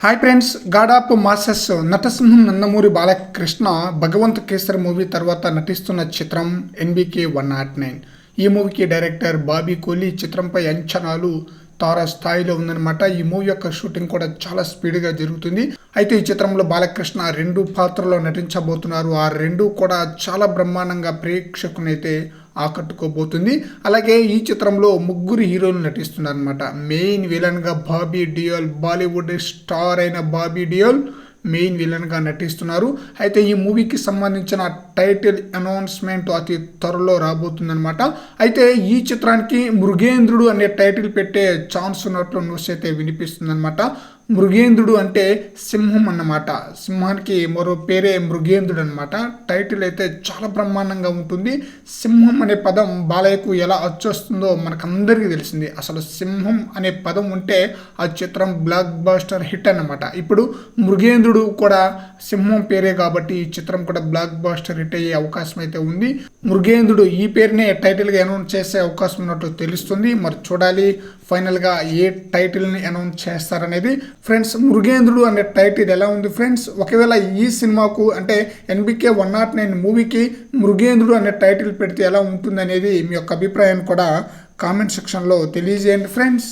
Hi friends, god of masses నటసింహం Nandamuri Balakrishna Bhagavanth Kesari movie తర్వాత నటిస్తున్న చిత్రం ఎన్బికే 109. ఈ మూవీకి డైరెక్టర్ బాబీ కోహ్లీ. చిత్రంపై అంచనాలు తారా స్థాయిలో ఉందన్నమాట. ఈ మూవీ యొక్క షూటింగ్ కూడా చాలా స్పీడ్గా జరుగుతుంది. అయితే ఈ చిత్రంలో బాలకృష్ణ 2 పాత్రలో నటించబోతున్నారు. ఆ 2 కూడా చాలా బ్రహ్మాండంగా ప్రేక్షకునైతే ఆకట్టుకోబోతుంది. అలాగే ఈ చిత్రంలో 3 హీరోలు నటిస్తున్నారు అనమాట. మెయిన్ విలన్గా బాబీ డియోల్, బాలీవుడ్ స్టార్ అయిన బాబీ డియోల్ మెయిన్ విలన్గా నటిస్తున్నారు. అయితే ఈ మూవీకి సంబంధించిన టైటిల్ అనౌన్స్మెంట్ అతి త్వరలో రాబోతుందనమాట. అయితే ఈ చిత్రానికి మృగేంద్రుడు అనే టైటిల్ పెట్టే ఛాన్స్ ఉన్నట్లు న్యూస్ అయితే వినిపిస్తుందన్నమాట. మృగేంద్రుడు అంటే సింహం అన్నమాట. సింహానికి మరో పేరే మృగేంద్రుడు అనమాట. టైటిల్ అయితే చాలా బ్రహ్మాండంగా ఉంటుంది. సింహం అనే పదం బాలయ్యకు ఎలా వచ్చొస్తుందో మనకందరికీ తెలిసింది. అసలు సింహం అనే పదం ఉంటే ఆ చిత్రం బ్లాక్ బాస్టర్ హిట్ అన్నమాట. ఇప్పుడు మృగేంద్రుడు కూడా సింహం పేరే కాబట్టి ఈ చిత్రం కూడా బ్లాక్ బాస్టర్ హిట్ అయ్యే అవకాశం అయితే ఉంది. మృగేంద్రుడు ఈ పేరునే టైటిల్గా అనౌన్స్ చేసే అవకాశం ఉన్నట్టు తెలుస్తుంది. మరి చూడాలి ఫైనల్గా ఏ టైటిల్ని అనౌన్స్ చేస్తారనేది. ఫ్రెండ్స్, మృగేంద్రుడు అనే టైటిల్ ఎలా ఉంది ఫ్రెండ్స్? ఒకవేళ ఈ సినిమాకు అంటే ఎన్బికే 109 మూవీకి మృగేంద్రుడు అనే టైటిల్ పెడితే ఎలా ఉంటుంది అనేది మీ యొక్క అభిప్రాయాన్ని కూడా కామెంట్ సెక్షన్లో తెలియజేయండి ఫ్రెండ్స్.